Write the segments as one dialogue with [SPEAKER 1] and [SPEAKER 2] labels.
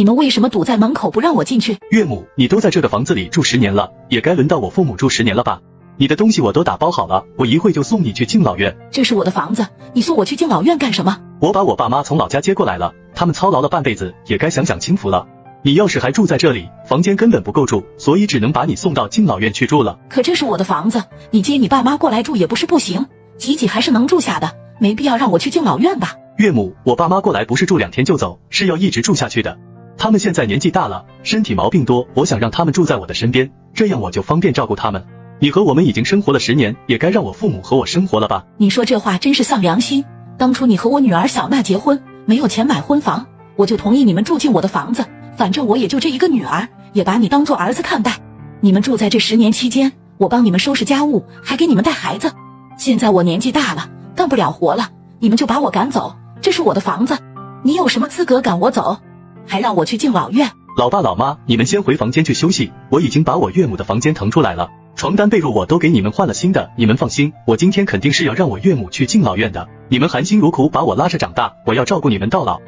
[SPEAKER 1] 你们为什么堵在门口不让我进去？
[SPEAKER 2] 岳母，你都在这个房子里住10年了，也该轮到我父母住10年了吧？你的东西我都打包好了，我一会就送你去敬老院。
[SPEAKER 1] 这是我的房子，你送我去敬老院干什么？
[SPEAKER 2] 我把我爸妈从老家接过来了，他们操劳了半辈子，也该享享清福了。你要是还住在这里，房间根本不够住，所以只能把你送到敬老院去住了。
[SPEAKER 1] 可这是我的房子，你接你爸妈过来住也不是不行，挤挤还是能住下的，没必要让我去敬老院吧？
[SPEAKER 2] 岳母，我爸妈过来不是住2天就走，是要一直住下去的。他们现在年纪大了，身体毛病多，我想让他们住在我的身边，这样我就方便照顾他们。你和我们已经生活了10年，也该让我父母和我生活了吧？
[SPEAKER 1] 你说这话真是丧良心。当初你和我女儿小娜结婚，没有钱买婚房，我就同意你们住进我的房子，反正我也就这一个女儿，也把你当做儿子看待。你们住在这10年期间，我帮你们收拾家务，还给你们带孩子。现在我年纪大了，干不了活了，你们就把我赶走，这是我的房子，你有什么资格赶我走？还让我去敬老院？
[SPEAKER 2] 老爸老妈，你们先回房间去休息，我已经把我岳母的房间腾出来了，床单被褥我都给你们换了新的，你们放心，我今天肯定是要让我岳母去敬老院的。你们含辛茹苦把我拉着长大，我要照顾你们到老。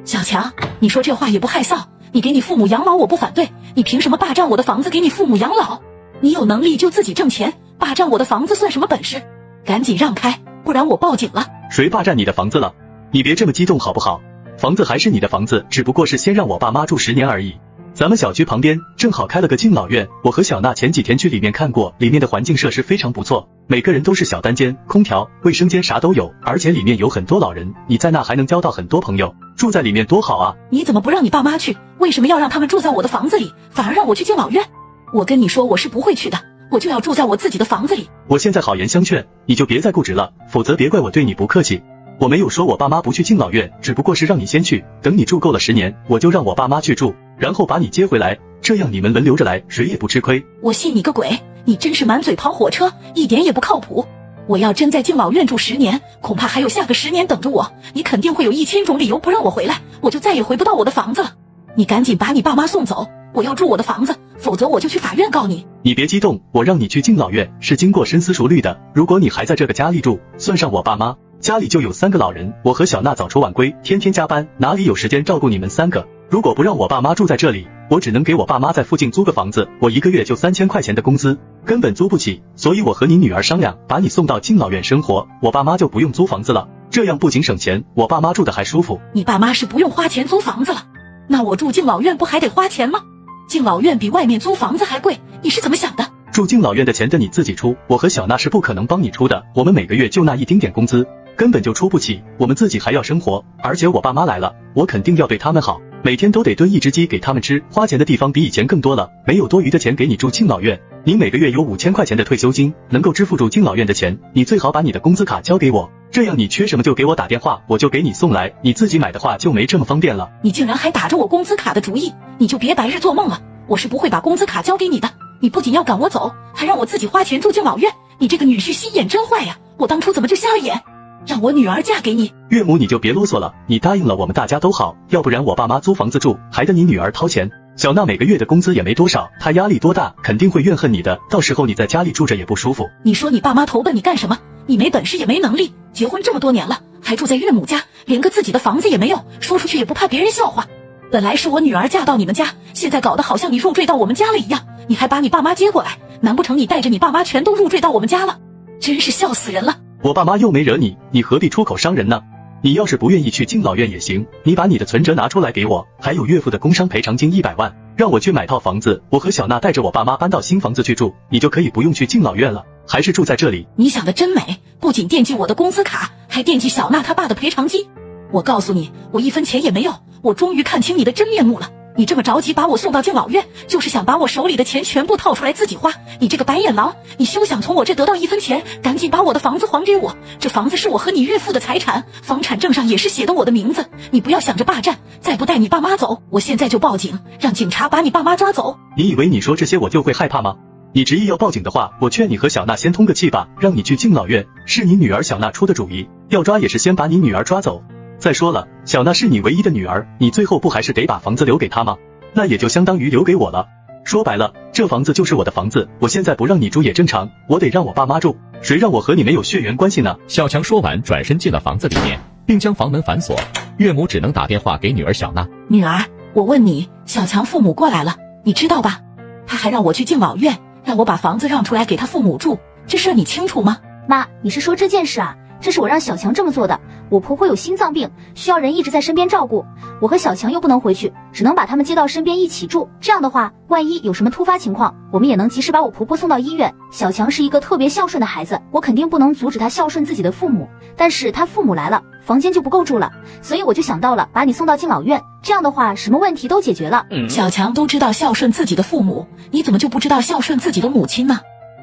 [SPEAKER 1] 小强，你说这话也不害臊，你给你父母养老我不反对，你凭什么霸占我的房子给你父母养老？你有能力就自己挣钱，霸占我的房子算什么本事？赶紧让开，不然我报警了。
[SPEAKER 2] 谁霸占你的房子了？你别这么激动好不好？房子还是你的房子，只不过是先让我爸妈住10年而已。咱们小区旁边正好开了个敬老院，我和小娜前几天去里面看过，里面的环境设施非常不错，每个人都是小单间，空调、卫生间啥都有，而且里面有很多老人，你在那还能交到很多朋友，住在里面多好啊！
[SPEAKER 1] 你怎么不让你爸妈去？为什么要让他们住在我的房子里，反而让我去敬老院？我跟你说我是不会去的，我就要住在我自己的房子里。我
[SPEAKER 2] 现在好言相劝，你就别再固执了，否则别怪我对你不客气。我没有说我爸妈不去敬老院，只不过是让你先去，等你住够了10年，我就让我爸妈去住，然后把你接回来，这样你们轮流着来，谁也不吃亏。
[SPEAKER 1] 我信你个鬼，你真是满嘴跑火车，一点也不靠谱。我要真在敬老院住10年，恐怕还有下个10年等着我，你肯定会有1000种理由不让我回来，我就再也回不到我的房子了。你赶紧把你爸妈送走，我要住我的房子，否则我就去法院告你。
[SPEAKER 2] 你别激动，我让你去敬老院是经过深思熟虑的，如果你还在这个家里住，算上我爸妈，家里就有3个老人，我和小娜早出晚归，天天加班，哪里有时间照顾你们3个？如果不让我爸妈住在这里，我只能给我爸妈在附近租个房子，我1个月就3000块钱的工资，根本租不起，所以我和你女儿商量，把你送到敬老院生活，我爸妈就不用租房子了，这样不仅省钱，我爸妈住的还舒服。
[SPEAKER 1] 你爸妈是不用花钱租房子了，那我住敬老院不还得花钱吗？敬老院比外面租房子还贵，你是怎么想的？
[SPEAKER 2] 住敬老院的钱的你自己出，我和小娜是不可能帮你出的，我们每个月就那一丁点工资，根本就出不起，我们自己还要生活，而且我爸妈来了，我肯定要对他们好，每天都得炖1只鸡给他们吃，花钱的地方比以前更多了，没有多余的钱给你住敬老院。你每个月有5000块钱的退休金，能够支付住敬老院的钱，你最好把你的工资卡交给我，这样你缺什么就给我打电话，我就给你送来，你自己买的话就没这么方便了。
[SPEAKER 1] 你竟然还打着我工资卡的主意，你就别白日做梦了，我是不会把工资卡交给你的，你不仅要赶我走，还让我自己花钱住敬老院，你这个女婿心眼真坏呀，我当初怎么就瞎眼，让我女儿嫁给你？
[SPEAKER 2] 岳母你就别啰嗦了，你答应了我们大家都好，要不然我爸妈租房子住还得你女儿掏钱，小娜每个月的工资也没多少，她压力多大，肯定会怨恨你的，到时候你在家里住着也不舒服。
[SPEAKER 1] 你说你爸妈投奔你干什么？你没本事也没能力，结婚这么多年了，还住在岳母家，连个自己的房子也没有，说出去也不怕别人笑话。本来是我女儿嫁到你们家，现在搞得好像你入赘到我们家了一样，你还把你爸妈接过来，难不成你带着你爸妈全都入赘到我们家了？真是笑死人了。
[SPEAKER 2] 我爸妈又没惹你，你何必出口伤人呢？你要是不愿意去敬老院也行，你把你的存折拿出来给我，还有岳父的工伤赔偿金100万，让我去买套房子，我和小娜带着我爸妈搬到新房子去住，你就可以不用去敬老院了，还是住在这里。
[SPEAKER 1] 你想的真美，不仅惦记我的工资卡，还惦记小娜她爸的赔偿金。我告诉你，我1分钱也没有，我终于看清你的真面目了。你这么着急把我送到敬老院，就是想把我手里的钱全部套出来自己花，你这个白眼狼，你休想从我这得到1分钱，赶紧把我的房子还给我，这房子是我和你岳父的财产，房产证上也是写的我的名字，你不要想着霸占，再不带你爸妈走，我现在就报警，让警察把你爸妈抓走。
[SPEAKER 2] 你以为你说这些我就会害怕吗？你执意要报警的话，我劝你和小娜先通个气吧，让你去敬老院，是你女儿小娜出的主意，要抓也是先把你女儿抓走。再说了，小娜是你唯一的女儿，你最后不还是得把房子留给她吗？那也就相当于留给我了。说白了，这房子就是我的房子，我现在不让你住也正常，我得让我爸妈住，谁让我和你没有血缘关系呢？
[SPEAKER 3] 小强说完转身进了房子里面，并将房门反锁。岳母只能打电话给女儿小娜。
[SPEAKER 1] 女儿，我问你，小强父母过来了，你知道吧？他还让我去敬老院，让我把房子让出来给他父母住，这事你清楚吗？
[SPEAKER 4] 妈，你是说这件事啊？这是我让小强这么做的。我婆婆有心脏病，需要人一直在身边照顾，我和小强又不能回去，只能把他们接到身边一起住。这样的话，万一有什么突发情况，我们也能及时把我婆婆送到医院。小强是一个特别孝顺的孩子，我肯定不能阻止他孝顺自己的父母，但是他父母来了，房间就不够住了，所以我就想到了把你送到敬老院，这样的话什么问题都解决了。
[SPEAKER 1] 小强都知道孝顺自己的父母，你怎么就不知道孝顺自己的母亲呢？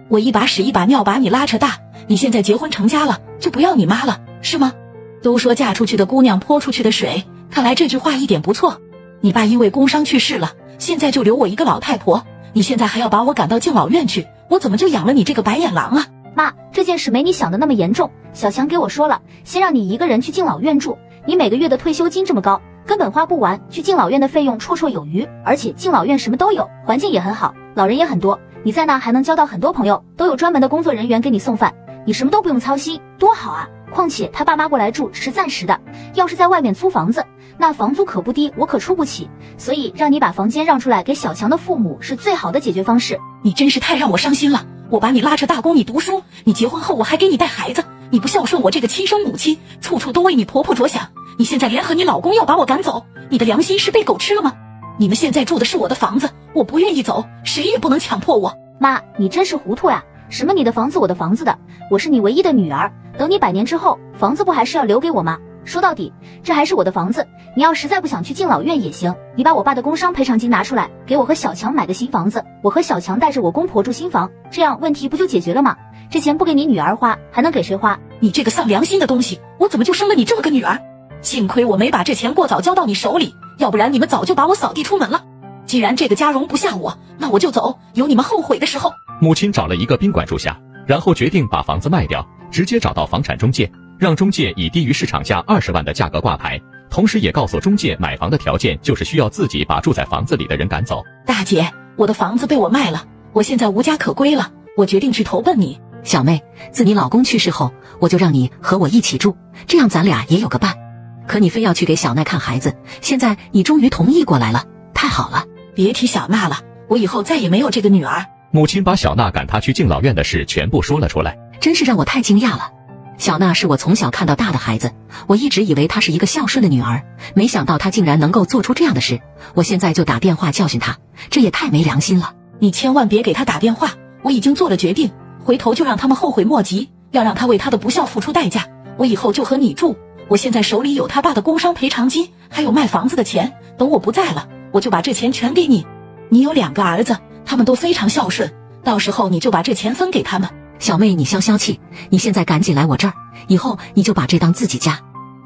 [SPEAKER 1] 我一把屎一把尿把你拉扯大，你现在结婚成家了，就不要你妈了，是吗？都说嫁出去的姑娘泼出去的水，看来这句话一点不错。你爸因为工伤去世了，现在就留我一个老太婆，你现在还要把我赶到敬老院去，我怎么就养了你这个白眼狼啊？
[SPEAKER 4] 妈，这件事没你想的那么严重，小强给我说了，先让你一个人去敬老院住，你每个月的退休金这么高，根本花不完，去敬老院的费用绰绰有余，而且敬老院什么都有，环境也很好，老人也很多，你在那还能交到很多朋友，都有专门的工作人员给你送饭，你什么都不用操心，多好啊！况且他爸妈过来住只是暂时的，要是在外面租房子，那房租可不低，我可出不起，所以让你把房间让出来给小强的父母是最好的解决方式。
[SPEAKER 1] 你真是太让我伤心了，我把你拉扯大供你读书，你结婚后我还给你带孩子，你不孝顺我这个亲生母亲，处处都为你婆婆着想，你现在联合你老公要把我赶走，你的良心是被狗吃了吗？你们现在住的是我的房子，我不愿意走，谁也不能强迫我。
[SPEAKER 4] 妈，你真是糊涂呀，什么你的房子我的房子的，我是你唯一的女儿，等你100年之后，房子不还是要留给我吗？说到底，这还是我的房子，你要实在不想去敬老院也行，你把我爸的工伤赔偿金拿出来，给我和小强买个新房子，我和小强带着我公婆住新房，这样问题不就解决了吗？这钱不给你女儿花，还能给谁花？
[SPEAKER 1] 你这个丧良心的东西，我怎么就生了你这么个女儿？幸亏我没把这钱过早交到你手里，要不然你们早就把我扫地出门了。既然这个家容不下我，那我就走，有你们后悔的时候。
[SPEAKER 3] 母亲找了一个宾馆住下，然后决定把房子卖掉，直接找到房产中介，让中介以低于市场价20万的价格挂牌，同时也告诉中介买房的条件就是需要自己把住在房子里的人赶走。
[SPEAKER 1] 大姐，我的房子被我卖了，我现在无家可归了，我决定去投奔你。
[SPEAKER 5] 小妹，自你老公去世后，我就让你和我一起住，这样咱俩也有个伴。可你非要去给小奈看孩子，现在你终于同意过来了，太好了。
[SPEAKER 1] 别提小娜了，我以后再也没有这个女儿。
[SPEAKER 3] 母亲把小娜赶她去敬老院的事全部说了出来，
[SPEAKER 5] 真是让我太惊讶了。小娜是我从小看到大的孩子，我一直以为她是一个孝顺的女儿，没想到她竟然能够做出这样的事。我现在就打电话教训她，这也太没良心了。
[SPEAKER 1] 你千万别给她打电话，我已经做了决定，回头就让他们后悔莫及，要让她为她的不孝付出代价。我以后就和你住，我现在手里有他爸的工伤赔偿金，还有卖房子的钱，等我不在了，我就把这钱全给你。你有2个儿子，他们都非常孝顺，到时候你就把这钱分给他们。
[SPEAKER 5] 小妹，你消消气，你现在赶紧来我这儿，以后你就把这当自己家。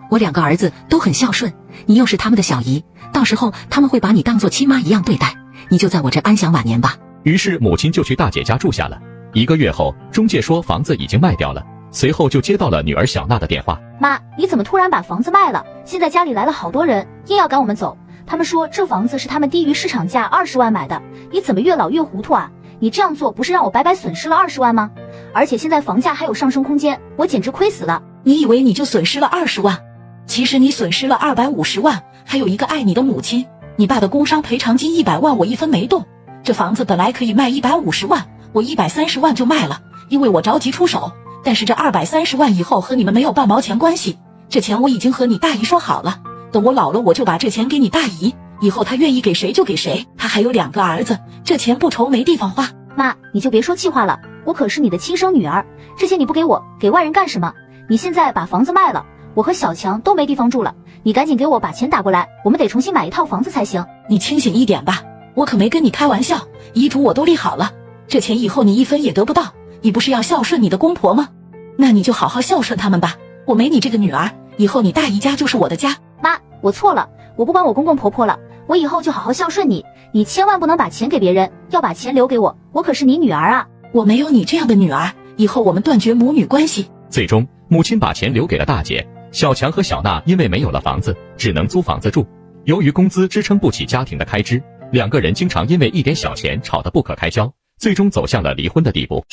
[SPEAKER 5] 我2个儿子都很孝顺，你又是他们的小姨，到时候他们会把你当做亲妈一样对待，你就在我这安享晚年吧。
[SPEAKER 3] 于是母亲就去大姐家住下了。1个月后，中介说房子已经卖掉了，随后就接到了女儿小娜的电话。
[SPEAKER 4] 妈，你怎么突然把房子卖了？现在家里来了好多人，硬要赶我们走。他们说这房子是他们低于市场价20万买的，你怎么越老越糊涂啊？你这样做不是让我白白损失了20万吗？而且现在房价还有上升空间，我简直亏死了。
[SPEAKER 1] 你以为你就损失了20万？其实你损失了250万，还有一个爱你的母亲。你爸的工伤赔偿金100万我一分没动，这房子本来可以卖150万，我130万就卖了，因为我着急出手。但是这230万以后和你们没有半毛钱关系，这钱我已经和你大姨说好了，等我老了我就把这钱给你大姨，以后她愿意给谁就给谁。她还有2个儿子，这钱不愁没地方花。
[SPEAKER 4] 妈，你就别说气话了，我可是你的亲生女儿，这钱你不给我，给外人干什么？你现在把房子卖了，我和小强都没地方住了，你赶紧给我把钱打过来，我们得重新买一套房子才行。
[SPEAKER 1] 你清醒一点吧，我可没跟你开玩笑，遗嘱我都立好了，这钱以后你一分也得不到。你不是要孝顺你的公婆吗？那你就好好孝顺他们吧，我没你这个女儿，以后你大姨家就是我的家。
[SPEAKER 4] 妈，我错了，我不管我公公婆婆了，我以后就好好孝顺你，你千万不能把钱给别人，要把钱留给我，我可是你女儿啊。
[SPEAKER 1] 我没有你这样的女儿，以后我们断绝母女关系。
[SPEAKER 3] 最终母亲把钱留给了大姐，小强和小娜因为没有了房子，只能租房子住。由于工资支撑不起家庭的开支，2个人经常因为一点小钱吵得不可开交，最终走向了离婚的地步。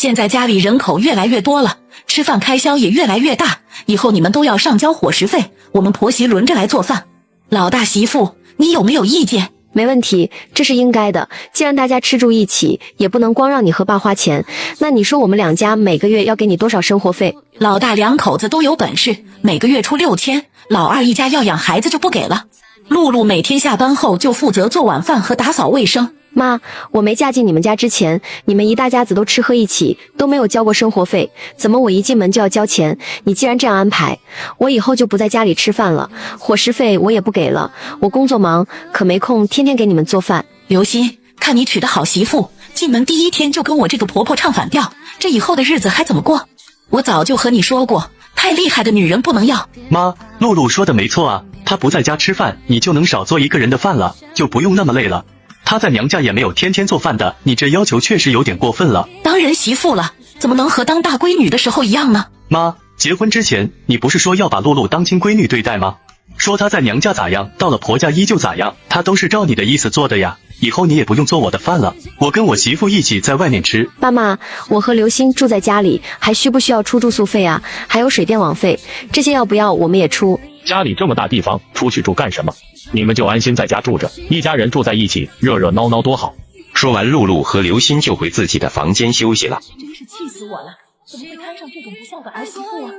[SPEAKER 1] 现在家里人口越来越多了，吃饭开销也越来越大，以后你们都要上交伙食费，我们婆媳轮着来做饭。老大媳妇，你有没有意见？
[SPEAKER 6] 没问题，这是应该的。既然大家吃住一起，也不能光让你和爸花钱。那你说我们两家每个月要给你多少生活费？
[SPEAKER 1] 老大两口子都有本事，每个月出6000，老二一家要养孩子就不给了。露露每天下班后就负责做晚饭和打扫卫生。
[SPEAKER 6] 妈，我没嫁进你们家之前，你们一大家子都吃喝一起，都没有交过生活费，怎么我一进门就要交钱？你既然这样安排，我以后就不在家里吃饭了，伙食费我也不给了。我工作忙，可没空天天给你们做饭。
[SPEAKER 1] 刘鑫，看你娶的好媳妇，进门第一天就跟我这个婆婆唱反调，这以后的日子还怎么过？我早就和你说过，太厉害的女人不能要。
[SPEAKER 2] 妈，露露说的没错啊，她不在家吃饭，你就能少做一个人的饭了，就不用那么累了。她在娘家也没有天天做饭的，你这要求确实有点过分了。
[SPEAKER 1] 当人媳妇了，怎么能和当大闺女的时候一样呢？
[SPEAKER 2] 妈，结婚之前你不是说要把露露当亲闺女对待吗？说她在娘家咋样，到了婆家依旧咋样，她都是照你的意思做的呀。以后你也不用做我的饭了，我跟我媳妇一起在外面吃。
[SPEAKER 6] 爸妈，我和刘星住在家里，还需不需要出住宿费啊？还有水电网费，这些要不要我们也出？
[SPEAKER 7] 家里这么大地方，出去住干什么？你们就安心在家住着，一家人住在一起，热热闹闹多好。
[SPEAKER 8] 说完，露露和刘鑫就回自己的房间休息了。
[SPEAKER 1] 真是气死我了，怎么会摊上这种不孝的儿媳妇啊？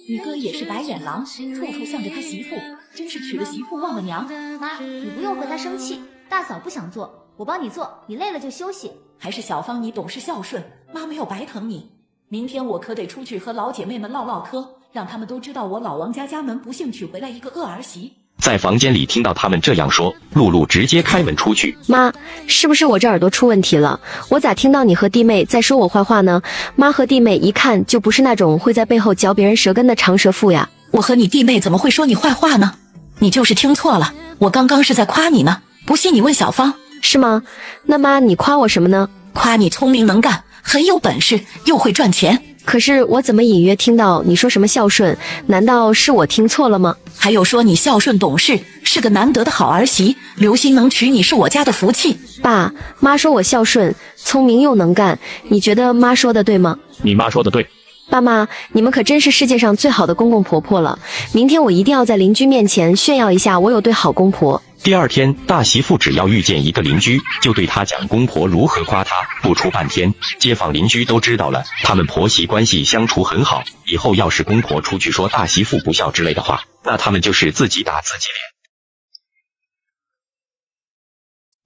[SPEAKER 1] 你哥也是白眼狼，处处向着他媳妇，真是娶了媳妇忘了娘。
[SPEAKER 4] 妈，你不用和他生气，大嫂不想做，我帮你做，你累了就休息。
[SPEAKER 1] 还是小芳你懂事孝顺，妈没有白疼你。明天我可得出去和老姐妹们唠唠嗑，让他们都知道我老王家门不幸娶回来一个恶儿媳。
[SPEAKER 8] 在房间里听到他们这样说，露露直接开门出去。
[SPEAKER 6] 妈，是不是我这耳朵出问题了？我咋听到你和弟妹在说我坏话呢？妈和弟妹一看就不是那种会在背后嚼别人舌根的长舌妇呀。
[SPEAKER 1] 我和你弟妹怎么会说你坏话呢？你就是听错了，我刚刚是在夸你呢。不信你问小芳。
[SPEAKER 6] 是吗？那妈你夸我什么呢？
[SPEAKER 1] 夸你聪明能干，很有本事，又会赚钱。
[SPEAKER 6] 可是我怎么隐约听到你说什么孝顺？难道是我听错了吗？
[SPEAKER 1] 还有说你孝顺懂事，是个难得的好儿媳，刘鑫能娶你是我家的福气。
[SPEAKER 6] 爸妈说我孝顺、聪明又能干，你觉得妈说的对吗？
[SPEAKER 7] 你妈说的对。
[SPEAKER 6] 爸妈，你们可真是世界上最好的公公婆婆了。明天我一定要在邻居面前炫耀一下我有对好公婆。
[SPEAKER 8] 第二天，大媳妇只要遇见一个邻居，就对她讲公婆如何夸她。不出半天，街坊邻居都知道了，他们婆媳关系相处很好。以后要是公婆出去说大媳妇不孝之类的话，那他们就是自己打自己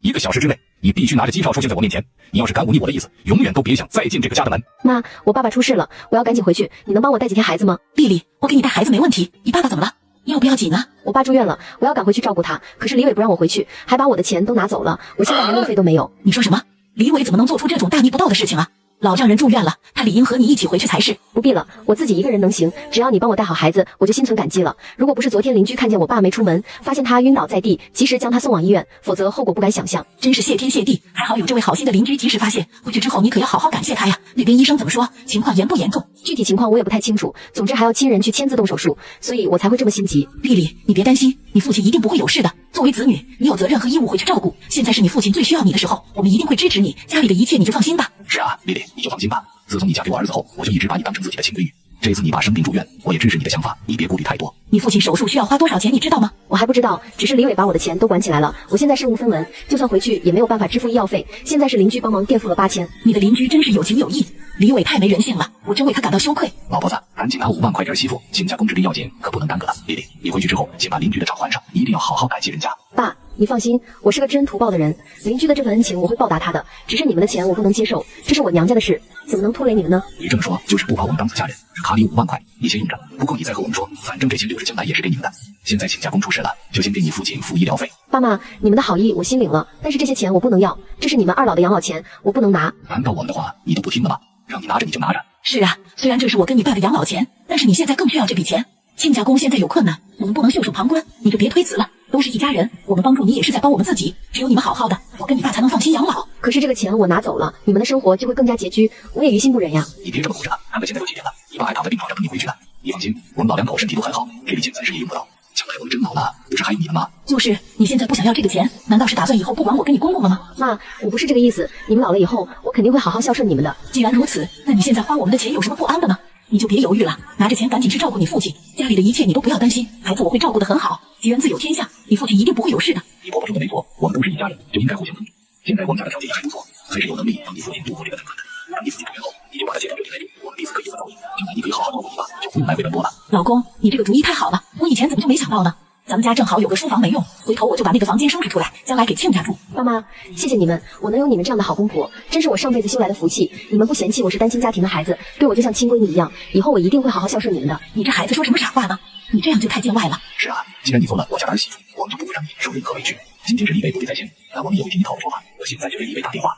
[SPEAKER 7] 脸。1个小时之内，你必须拿着机票出现在我面前。你要是敢忤逆我的意思，永远都别想再进这个家的门。
[SPEAKER 6] 妈，我爸爸出事了，我要赶紧回去，你能帮我带几天孩子吗？
[SPEAKER 1] 丽丽，我给你带孩子没问题，你爸爸怎么了？要不要紧呢？
[SPEAKER 6] 我爸住院了，我要赶回去照顾他，可是李伟不让我回去，还把我的钱都拿走了，我现在连路费都没有。
[SPEAKER 1] 你说什么？李伟怎么能做出这种大逆不道的事情啊？老丈人住院了，他理应和你一起回去才是。
[SPEAKER 6] 不必了，我自己一个人能行，只要你帮我带好孩子，我就心存感激了。如果不是昨天邻居看见我爸没出门，发现他晕倒在地，及时将他送往医院，否则后果不敢想象。
[SPEAKER 1] 真是谢天谢地，还好有这位好心的邻居及时发现。回去之后你可要好好感谢他呀。那边医生怎么说？情况严不严重？
[SPEAKER 6] 具体情况我也不太清楚，总之还要亲人去签字动手术，所以我才会这么心急。
[SPEAKER 1] 丽丽，你别担心，你父亲一定不会有事的。作为子女，你有责任和义务回去照顾。现在是你父亲最需要你的时候，我们一定会支持你，家里的一切你就放心吧。
[SPEAKER 7] 是啊，丽丽，你就放心吧。自从你嫁给我儿子后，我就一直把你当成自己的亲闺女。这次你爸生病住院，我也支持你的想法，你别顾虑太多。
[SPEAKER 1] 你父亲手术需要花多少钱，你知道吗？
[SPEAKER 6] 我还不知道，只是李伟把我的钱都管起来了，我现在身无分文，就算回去也没有办法支付医药费。现在是邻居帮忙垫付了8000。
[SPEAKER 1] 你的邻居真是有情有义，李伟太没人性了，我真为他感到羞愧。
[SPEAKER 7] 老婆子，赶紧拿5万块给儿媳妇，亲家公之礼要紧，可不能耽搁了。丽丽，你回去之后，先把邻居的账还上，一定要好好感谢人家。
[SPEAKER 6] 爸，你放心，我是个知恩图报的人，邻居的这份恩情我会报答他的，只是你们的钱我不能接受，这是我娘家的事，怎么能拖累你们呢？
[SPEAKER 7] 你这么说就是不把我们当自家人，卡里5万块，你先用着，不够你再和我们说，反正这钱留着将来也是给你们的。现在亲家公出事了，就先给你父亲付医疗费。
[SPEAKER 6] 爸妈，你们的好意我心领了，但是这些钱我不能要，这是你们二老的养老钱，我不能拿。
[SPEAKER 7] 难道我们的话你都不听了吗？让你拿着你就拿着。
[SPEAKER 1] 是啊，虽然这是我跟你爸的养老钱，但是你现在更需要这笔钱。亲家公现在有困难，我们不能袖手旁观，你就别推辞了。都是一家人，我们帮助你也是在帮我们自己，只有你们好好的，我跟你爸才能放心养老。
[SPEAKER 6] 可是这个钱我拿走了，你们的生活就会更加拮据，我也于心不忍呀。
[SPEAKER 7] 你别这么顾着了，看看现在都几点了，你爸还躺在病床上等你回去呢。你放心，我们老两口身体都很好，这笔钱暂时也用不到，将来我们真老了，不是还有你们吗？
[SPEAKER 1] 就是你现在不想要这个钱，难道是打算以后不管我跟你公公了吗？
[SPEAKER 6] 妈，我不是这个意思，你们老了以后，我肯定会好好孝顺你们的。
[SPEAKER 1] 既然如此，那你现在花我们的钱有什么不安的呢？你就别犹豫了，拿着钱赶紧去照顾你父亲，家里的一切你都不要担心，孩子我会照顾得很好，吉人自有天相，你父亲一定不会有事的。
[SPEAKER 7] 你婆婆说的没错，我们都是一家人，就应该互相帮助。现在我们家的条件也还不错，还是有能力帮你父亲度过这个难关的。当你父亲住院后，你就把他介绍给李来住，我们彼此可以分走你，将来你可以好好照顾你爸，就不用来回奔波了。
[SPEAKER 1] 老公，你这个主意太好了，我以前怎么就没想到呢？咱们家正好有个书房没用，回头我就把那个房间收拾出来，将来给亲家住。
[SPEAKER 6] 爸妈，谢谢你们，我能有你们这样的好公婆，真是我上辈子修来的福气。你们不嫌弃我是单亲家庭的孩子，对我就像亲闺女一样，以后我一定会好好孝顺你们的。
[SPEAKER 1] 你这孩子说什么傻话呢？你这样就太见外了。
[SPEAKER 7] 是啊，既然你做了我家的儿媳妇，我们就不会让你受任何委屈。今天是李伟不在在先，那我们有一听一套的说法，我现在就给李伟打电话。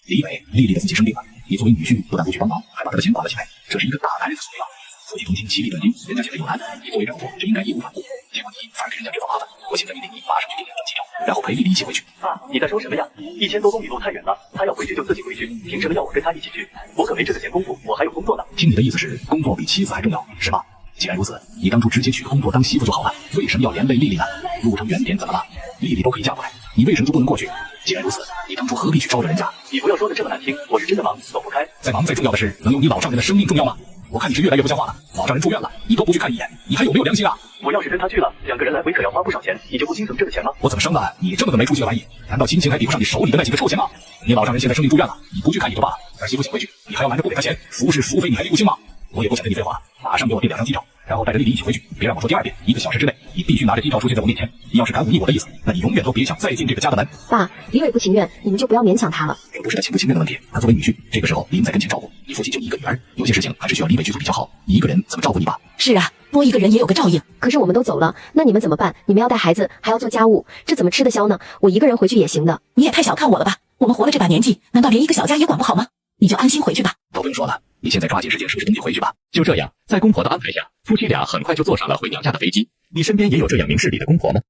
[SPEAKER 7] 李伟，丽丽的父亲生病了，你作为女婿不但不去帮忙，还把他的钱管了起来，这是一个大男人的所为吧？夫妻同心，其利断金，人家现在有难，你作为丈夫就应该义无反顾。结果你反而给人家制造麻烦，我现在命令你马上去订2张机票，然后陪丽丽一起回去。
[SPEAKER 2] 爸，你在说什么呀？1000多公里路太远了，他要回去就自己回去，凭什么要我跟他一起去？我可没这个闲工夫，我还有工作呢。
[SPEAKER 7] 听你的意思是，工作比妻子还重要，是吗？既然如此，你当初直接娶工作当媳妇就好了，为什么要连累丽丽呢？路程远点怎么了？丽丽都可以嫁过来，你为什么就不能过去？既然如此，你当初何必去招惹人家？
[SPEAKER 2] 你不要说的这么难听，我是真的忙，走不开。
[SPEAKER 7] 再忙再重要的是，能有你老丈人的生命重要吗？我看你是越来越不像话了，老丈人住院了，你都不去看一眼，你还有没有良心啊？
[SPEAKER 2] 我要是跟他去了，2个人来回可要花不少钱，你就不心疼这个钱吗？
[SPEAKER 7] 我怎么生的？你这么个没出息的玩意，难道亲情还比不上你手里的那几个臭钱吗？你老丈人现在生病住院了，你不去看也就罢了，儿媳妇请回去，你还要瞒着不给他钱，孰是孰非你还理不清吗？我也不想跟你废话，马上给我订2张机票，然后带着丽丽一起回去，别让我说第2遍，1个小时之内你必须拿着机票出现在我面前。你要是敢忤逆我的意思，那你永远都别想再进这个家的门。
[SPEAKER 6] 爸，李伟不情愿，你们就不要勉强他了。
[SPEAKER 7] 这不是他情不情愿的问题，他作为女婿，这个时候理应在跟前照顾。你父亲就你一个女儿，有些事情还是需要李伟去做比较好。你一个人怎么照顾你爸？
[SPEAKER 1] 是啊，多一个人也有个照应。
[SPEAKER 6] 可是我们都走了，那你们怎么办？你们要带孩子，还要做家务，这怎么吃得消呢？我一个人回去也行的。
[SPEAKER 1] 你也太小看我了吧？我们活了这把年纪，难道连一个小家也管不好吗？你就安心回去吧。
[SPEAKER 7] 都不用说了，你现在抓紧时间收拾东西回去吧。
[SPEAKER 3] 就这样，在公婆的安排下，夫妻俩很快就坐上了回娘家的飞机。你身边也有这样明事理的公婆吗？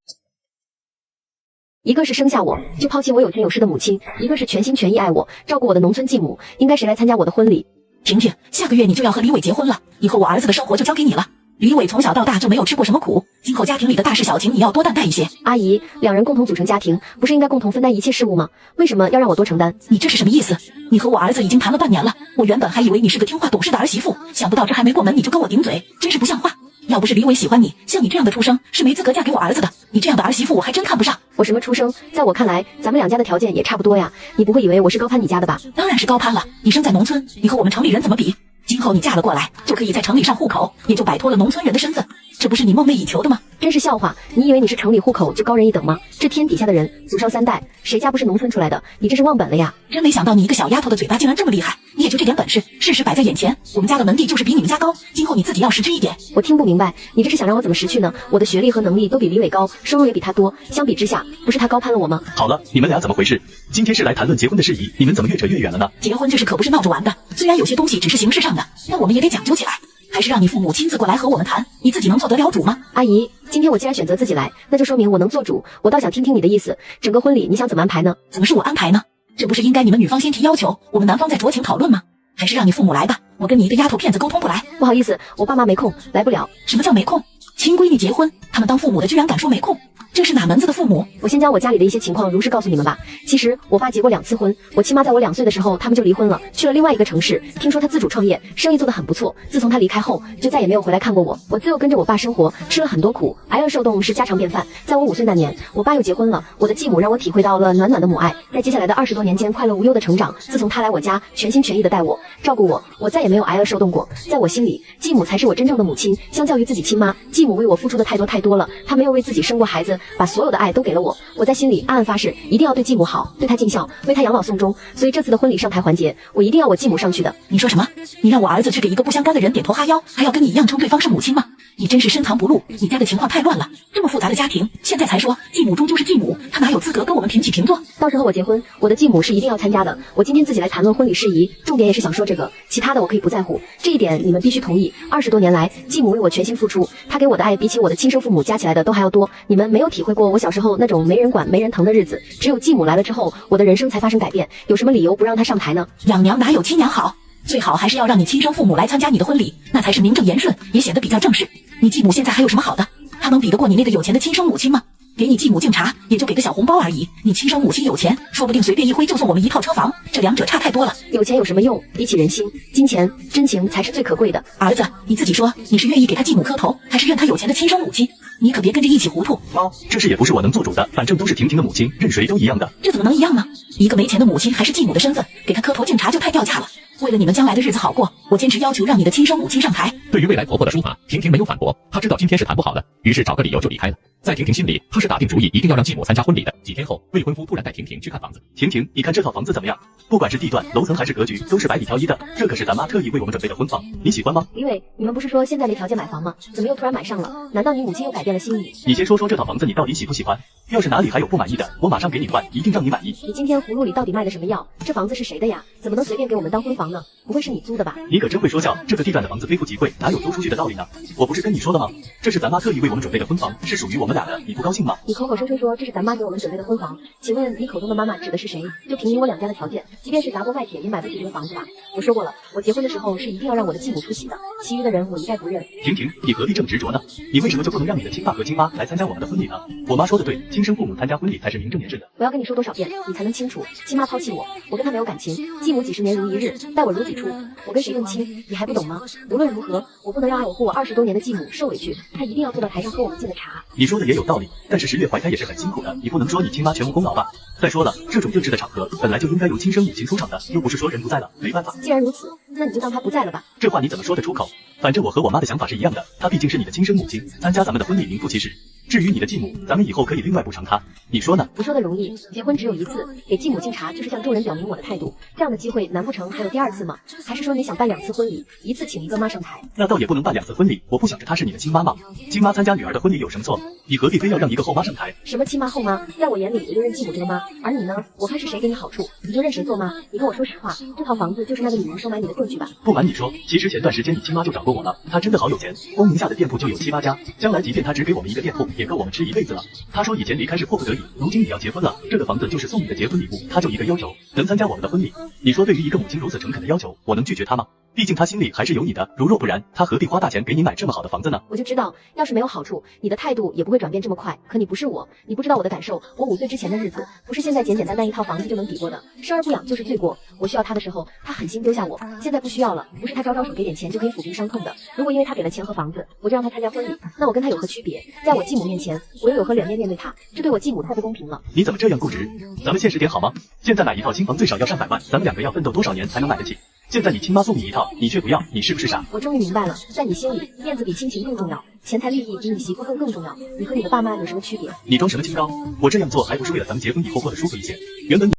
[SPEAKER 6] 一个是生下我就抛弃我有权有势的母亲，一个是全心全意爱我照顾我的农村继母。应该谁来参加我的婚礼？
[SPEAKER 1] 婷婷，下个月你就要和李伟结婚了，以后我儿子的生活就交给你了。李伟从小到大就没有吃过什么苦，今后家庭里的大事小情你要多担待一些。
[SPEAKER 6] 阿姨，2人共同组成家庭，不是应该共同分担一切事务吗？为什么要让我多承担？
[SPEAKER 1] 你这是什么意思？你和我儿子已经谈了半年了，我原本还以为你是个听话懂事的儿媳妇，想不到这还没过门你就跟我顶嘴，真是不像话。要不是李伟喜欢你，像你这样的出生是没资格嫁给我儿子的。你这样的儿媳妇我还真看不上。
[SPEAKER 6] 我什么出生？在我看来，咱们2家的条件也差不多呀。你不会以为我是高攀你家的吧？
[SPEAKER 1] 当然是高攀了，你生在农村，你和我们城里人怎么比？今后你嫁了过来，就可以在城里上户口，也就摆脱了农村人的身份，这不是你梦寐以求的吗？
[SPEAKER 6] 真是笑话！你以为你是城里户口就高人一等吗？这天底下的人，祖上3代，谁家不是农村出来的？你这是忘本了呀！
[SPEAKER 1] 真没想到你一个小丫头的嘴巴竟然这么厉害，你也就这点本事。事实摆在眼前，我们家的门第就是比你们家高，今后你自己要识趣一点。
[SPEAKER 6] 我听不明白，你这是想让我怎么识趣呢？我的学历和能力都比李伟高，收入也比他多，相比之下，不是他高攀了我吗？
[SPEAKER 2] 好了，你们俩怎么回事？今天是来谈论结婚的事宜，你们怎么越扯越远了呢？
[SPEAKER 1] 结婚这事可不是闹着玩的，虽然有些东西只是形式上的，但我们也得讲究起来。还是让你父母亲自过来和我们谈，你自己能做得了主吗？
[SPEAKER 6] 阿姨，今天我既然选择自己来，那就说明我能做主。我倒想听听你的意思，整个婚礼你想怎么安排呢？
[SPEAKER 1] 怎么是我安排呢？这不是应该你们女方先提要求，我们男方再酌情讨论吗？还是让你父母来吧，我跟你一个丫头片子沟通不来。
[SPEAKER 6] 不好意思，我爸妈没空，来不了。
[SPEAKER 1] 什么叫没空？亲闺女结婚，他们当父母的居然敢说没空，这是哪门子的父母？
[SPEAKER 6] 我先将我家里的一些情况如实告诉你们吧。其实我爸结过2次婚，我亲妈在我2岁的时候他们就离婚了，去了另外一个城市。听说他自主创业，生意做得很不错。自从他离开后，就再也没有回来看过我。我自幼跟着我爸生活，吃了很多苦，挨饿受冻是家常便饭。在我5岁那年，我爸又结婚了，我的继母让我体会到了暖暖的母爱。在接下来的20多年间，快乐无忧的成长。自从他来我家，全心全意的带我、照顾我，我再也没有挨饿受冻过。在我心里，继母才是我真正的母亲。相较于自己亲妈，继母为我付出的太多了。她没有为自己生过孩子，把所有的爱都给了我。我在心里暗暗发誓，一定要对继母好，对她尽孝，为她养老送终。所以这次的婚礼上台环节，我一定要我继母上去的。
[SPEAKER 1] 你说什么？你让我儿子去给一个不相干的人点头哈腰，还要跟你一样称对方是母亲吗？你真是深藏不露，你家的情况太乱了，这么复杂的家庭，现在才说继母终究是继母，她哪有资格跟我们平起平坐？
[SPEAKER 6] 到时候我结婚，我的继母是一定要参加的。我今天自己来谈论婚礼事宜，重点也是想说这个，其他的我可以不在乎，这一点你们必须同意。20多年来，继母为我全心付出，她给我的爱比起我的亲生父母加起来的都还要多。你们没有体会过我小时候那种没人管没人疼的日子，只有继母来了之后，我的人生才发生改变。有什么理由不让她上台呢？
[SPEAKER 1] 养娘哪有亲娘好？最好还是要让你亲生父母来参加你的婚礼，那才是名正言顺，也显得比较正式。你继母现在还有什么好的？她能比得过你那个有钱的亲生母亲吗？给你继母敬茶也就给个小红包而已，你亲生母亲有钱，说不定随便一挥就送我们一套车房，这两者差太多了。
[SPEAKER 6] 有钱有什么用？比起人心，金钱、真情才是最可贵的。
[SPEAKER 1] 儿子，你自己说，你是愿意给他继母磕头，还是认他有钱的亲生母亲？你可别跟着一起糊涂。
[SPEAKER 2] 妈，这事也不是我能做主的，反正都是婷婷的母亲，认谁都一样的。
[SPEAKER 1] 这怎么能一样呢？一个没钱的母亲还是继母的身份，给他磕头敬茶就太掉价了。为了你们将来的日子好过，我坚持要求让你的亲生母亲上台。
[SPEAKER 3] 对于未来婆婆的说法，婷婷没有反驳，她知道今天是谈不好的，于是找个理由就离开了。在婷婷心里，她是打定主意一定要让继母参加婚礼的。几天后，未婚夫突然带婷婷去看房子。
[SPEAKER 2] 婷婷，你看这套房子怎么样？不管是地段、楼层还是格局，都是百里挑一的。这可是咱妈特意为我们准备的婚房，你喜欢吗？
[SPEAKER 6] 李伟，你们不是说现在没条件买房吗？怎么又突然买上了？难道你母亲又改变了心意？
[SPEAKER 2] 你先说说这套房子你到底喜不喜欢？要是哪里还有不满意的，我马上给你换，一定让你满意。
[SPEAKER 6] 你今天葫芦里到底卖的什么药？这房子是谁的呀？怎么能随便给我们当婚房呢？不会是你租的吧？
[SPEAKER 2] 你可真会说笑，这个地段的房子非富即贵，哪有租出去的道理呢？我不是跟你说了吗？这是咱妈特意为我们准备的婚房，是属于我们俩的，你不高兴吗？
[SPEAKER 6] 你口口声声说这是咱妈给我们准备的婚房，请问你口中的妈妈指的是谁？就凭你我两家的条件，即便是砸锅卖铁也买不起这个房子吧？我说过了，我结婚的时候是一定要让我的继母出席的，其余的人我一概不认。
[SPEAKER 2] 婷婷，你何必这么执着呢？你为什么就不能让你的亲爸和亲妈来参加我们的婚礼呢？我妈说的对，亲生父母参加婚礼才是名正言顺的。
[SPEAKER 6] 我要跟你说多少遍，你才能清楚？亲妈抛弃我，我跟她没有感情；继母几十年如一日，待我如己出，我跟谁更亲？你还不懂吗？无论如何，我不能让爱我护我20多年的继母受委屈，她一定要坐到台上喝我们敬的茶。
[SPEAKER 2] 你说的也有道理，但是10月怀胎也是很辛苦的，你不能说你亲妈全无功劳吧？再说了，这种正式的场合本来就应该由亲生母亲出场的，又不是说人不在了，没办法。
[SPEAKER 6] 既然如此，那你就当她不在了吧。
[SPEAKER 2] 这话你怎么说得出口？反正我和我妈的想法是一样的，她毕竟是你的亲生母亲，参加咱们的婚礼名副其实。至于你的继母，咱们以后可以另外补偿她，你说呢？
[SPEAKER 6] 不说的容易，结婚只有一次，给继母敬茶就是向众人表明我的态度，这样的机会难不成还有第二次吗？还是说你想办2次婚礼，一次请一个妈上台？
[SPEAKER 2] 那倒也不能办2次婚礼，我不想着她是你的亲妈吗？亲妈参加女儿的婚礼有什么错？你何必非要让一个后妈上台？
[SPEAKER 6] 什么亲妈后妈，在我眼里我就认继母这个妈，而你呢？我看是谁给你好处，你就认谁做妈。你跟我说实话，这套房子就是那个女人收买你的证据吧？
[SPEAKER 2] 不瞒你说，其实前段时间你亲妈就找过我了，她真的好有钱，光名下的店铺就有7、8家，将来即便她只给我们一个店铺，也够我们吃一辈子了。她说以前离开是迫不得已，如今你要结婚了，这个房子就是送你的结婚礼物，她就一个要求，能参加我们的婚礼。你说对于一个母亲如此诚恳的要求，我能拒绝她吗？毕竟她心里还是有你的，如若不然，她何必花大钱给你买这么好的房子呢？
[SPEAKER 6] 我就知道，要是没有好处，你的态度也不会转变这么快。可你不是我，你不知道我的感受。我5岁之前的日子，不是现在简简单单一套房子就能抵过的。生而不养就是罪过。我需要他的时候，他狠心丢下我，现在不需要了，不是他招招手给点钱就可以抚平伤痛的。如果因为他给了钱和房子，我就让他参加婚礼，那我跟他有何区别？在我继母面前，我又有何脸面对他？这对我继母太不公平了。
[SPEAKER 2] 你怎么这样固执？咱们现实点好吗？现在买一套新房最少要上百万，咱们2个要奋斗多少年才能买得起？现在你亲妈送你一套，你却不要，你是不是傻？
[SPEAKER 6] 我终于明白了，在你心里，面子比亲情更重要，钱财利益比你媳妇更重要。你和你的爸妈有什么区别？
[SPEAKER 2] 你装什么清高？我这样做还不是为了咱们结婚以后过得舒服一些。原本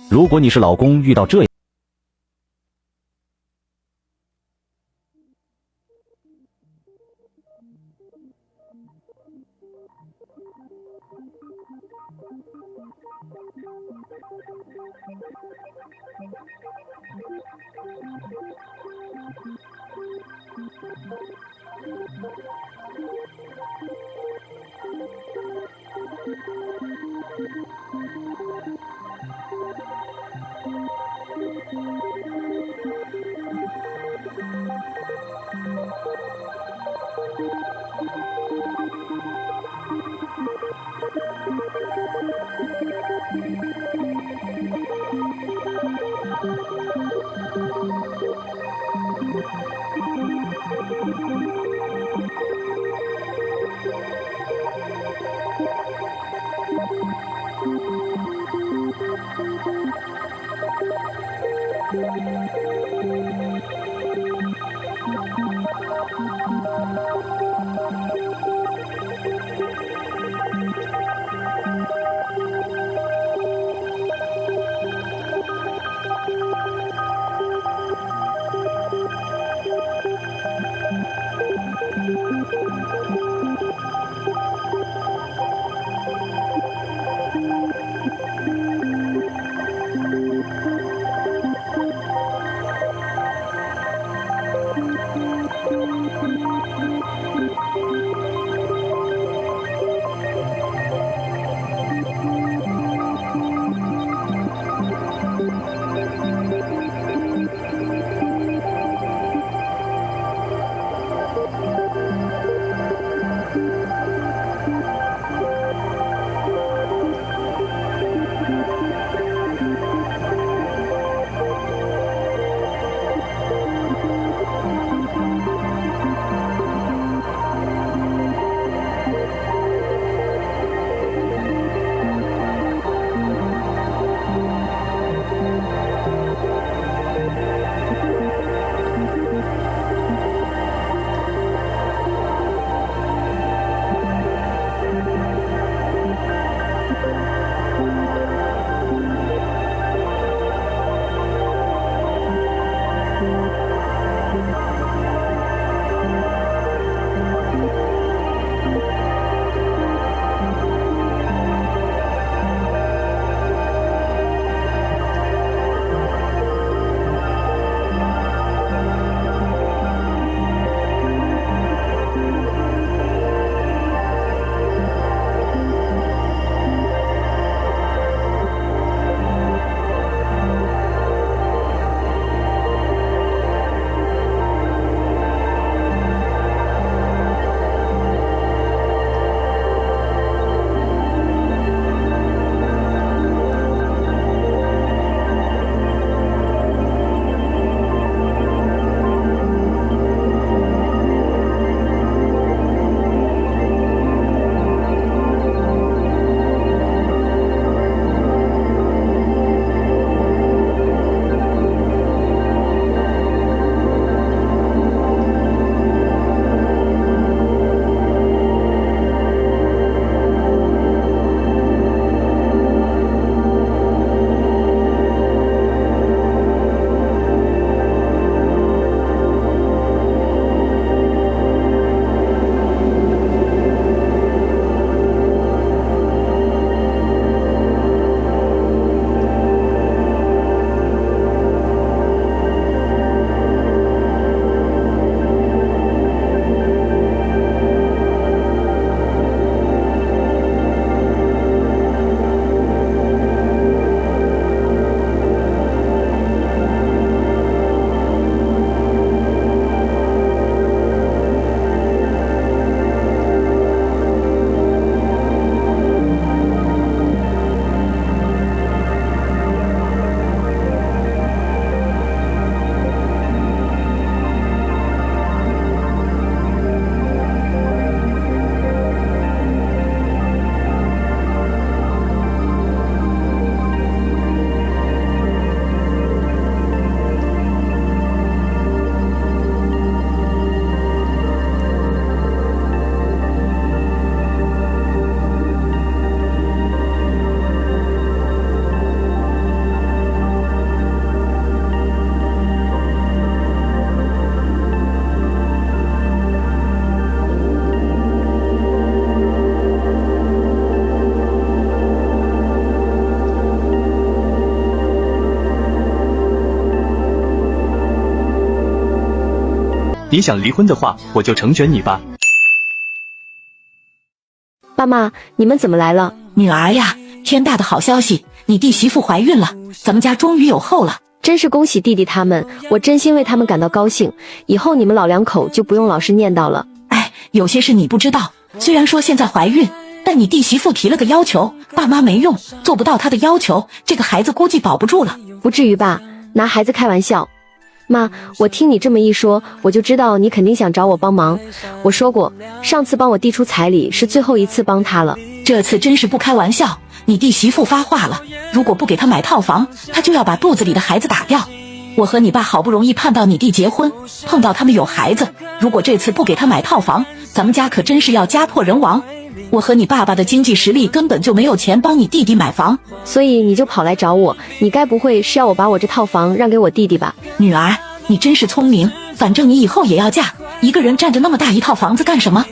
[SPEAKER 9] 如果你是老公遇到这样
[SPEAKER 2] 你想离婚的话，我就成全你吧。
[SPEAKER 6] 爸妈，你们怎么来了？
[SPEAKER 1] 女儿呀，天大的好消息，你弟媳妇怀孕了，咱们家终于有后了。
[SPEAKER 6] 真是恭喜弟弟他们，我真心为他们感到高兴。以后你们老两口就不用老是念叨了。
[SPEAKER 1] 哎，有些事你不知道，虽然说现在怀孕，但你弟媳妇提了个要求，爸妈没用，做不到她的要求，这个孩子估计保不住了。
[SPEAKER 6] 不至于吧？拿孩子开玩笑。妈，我听你这么一说，我就知道你肯定想找我帮忙。我说过，上次帮我弟出彩礼是最后一次帮他了。
[SPEAKER 1] 这次真是不开玩笑，你弟媳妇发话了，如果不给他买套房，他就要把肚子里的孩子打掉。我和你爸好不容易盼到你弟结婚，碰到他们有孩子，如果这次不给他买套房，咱们家可真是要家破人亡。我和你爸爸的经济实力根本就没有钱帮你弟弟买房，
[SPEAKER 6] 所以你就跑来找我，你该不会是要我把我这套房让给我弟弟吧？
[SPEAKER 1] 女儿，你真是聪明，反正你以后也要嫁，一个人占着那么大一套房子干什么？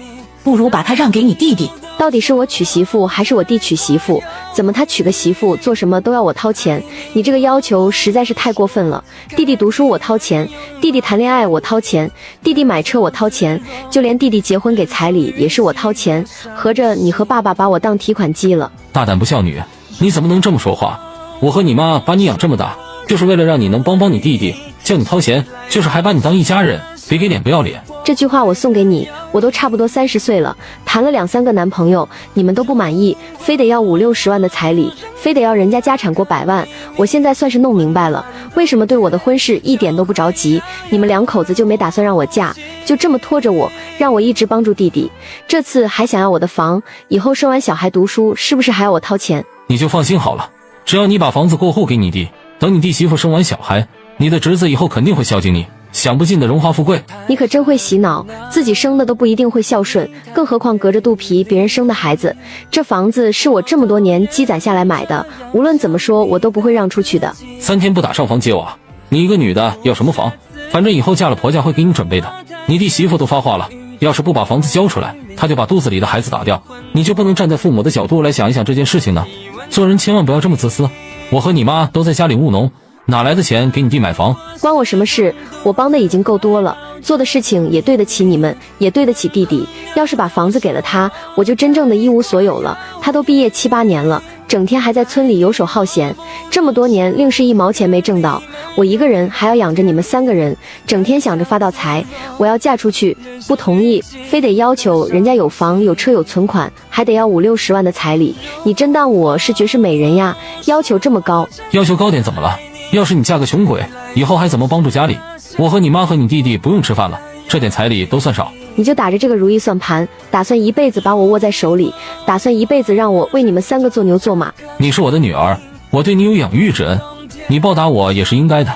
[SPEAKER 1] 不如把它让给你弟弟。
[SPEAKER 6] 到底是我娶媳妇还是我弟娶媳妇？怎么他娶个媳妇做什么都要我掏钱？你这个要求实在是太过分了。弟弟读书我掏钱，弟弟谈恋爱我掏钱，弟弟买车我掏钱，就连弟弟结婚给彩礼也是我掏钱。合着你和爸爸把我当提款机了。
[SPEAKER 10] 大胆不孝女，你怎么能这么说话？我和你妈把你养这么大，就是为了让你能帮你弟弟，叫你掏钱，就是还把你当一家人，别给脸不要脸。
[SPEAKER 6] 这句话我送给你，我都差不多30岁了，谈了2、3个男朋友，你们都不满意，非得要5、60万的彩礼，非得要人家家产过100万。我现在算是弄明白了，为什么对我的婚事一点都不着急，你们两口子就没打算让我嫁，就这么拖着我，让我一直帮助弟弟。这次还想要我的房，以后生完小孩读书，是不是还要我掏钱？
[SPEAKER 10] 你就放心好了，只要你把房子过户给你弟，等你弟媳妇生完小孩，你的侄子以后肯定会孝敬你，享不尽的荣华富贵。
[SPEAKER 6] 你可真会洗脑，自己生的都不一定会孝顺，更何况隔着肚皮别人生的孩子。这房子是我这么多年积攒下来买的，无论怎么说我都不会让出去的。
[SPEAKER 10] 3天不打上房揭瓦，你一个女的要什么房？反正以后嫁了婆家会给你准备的。你弟媳妇都发话了，要是不把房子交出来，他就把肚子里的孩子打掉。你就不能站在父母的角度来想一想这件事情呢？做人千万不要这么自私。我和你妈都在家里务农，哪来的钱给你弟买房？
[SPEAKER 6] 关我什么事？我帮的已经够多了，做的事情也对得起你们，也对得起弟弟。要是把房子给了他，我就真正的一无所有了。他都毕业7、8年了，整天还在村里游手好闲，这么多年另是1毛钱没挣到，我一个人还要养着你们3个人，整天想着发到财。我要嫁出去，不同意，非得要求人家有房有车有存款，还得要5、60万的彩礼。你真当我是绝世美人呀？要求这么高？
[SPEAKER 10] 要求高点怎么了？要是你嫁个穷鬼，以后还怎么帮助家里？我和你妈和你弟弟不用吃饭了，这点彩礼都算少。
[SPEAKER 6] 你就打着这个如意算盘，打算一辈子把我握在手里，打算一辈子让我为你们3个做牛做马。
[SPEAKER 10] 你是我的女儿，我对你有养育之恩，你报答我也是应该的。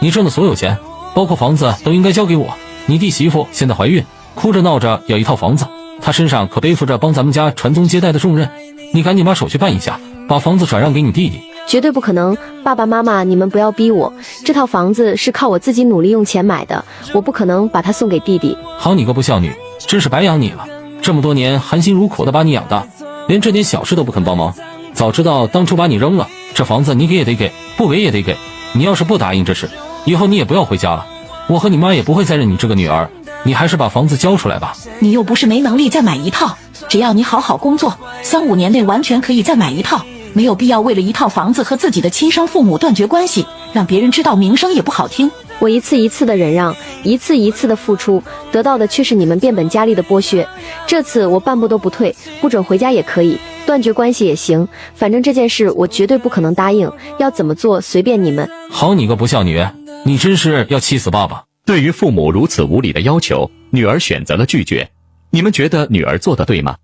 [SPEAKER 10] 你挣的所有钱，包括房子都应该交给我。你弟媳妇现在怀孕，哭着闹着要一套房子，她身上可背负着帮咱们家传宗接代的重任，你赶紧把手续办一下，把房子转让给你弟弟。
[SPEAKER 6] 绝对不可能，爸爸妈妈，你们不要逼我，这套房子是靠我自己努力用钱买的，我不可能把它送给弟弟。
[SPEAKER 10] 好你个不孝女，真是白养你了，这么多年含辛茹苦的把你养大，连这点小事都不肯帮忙，早知道当初把你扔了，这房子你给也得给，不给也得给。你要是不答应这事，以后你也不要回家了，我和你妈也不会再认你这个女儿，你还是把房子交出来吧。
[SPEAKER 1] 你又不是没能力再买一套，只要你好好工作，3、5年内完全可以再买一套，没有必要为了一套房子和自己的亲生父母断绝关系，让别人知道名声也不好听。
[SPEAKER 6] 我一次一次的忍让，一次一次的付出，得到的却是你们变本加厉的剥削。这次我半步都不退，不准回家也可以，断绝关系也行，反正这件事我绝对不可能答应，要怎么做随便你们。
[SPEAKER 10] 好你个不孝女，你真是要气死爸爸。
[SPEAKER 3] 对于父母如此无理的要求，女儿选择了拒绝。你们觉得女儿做得对吗？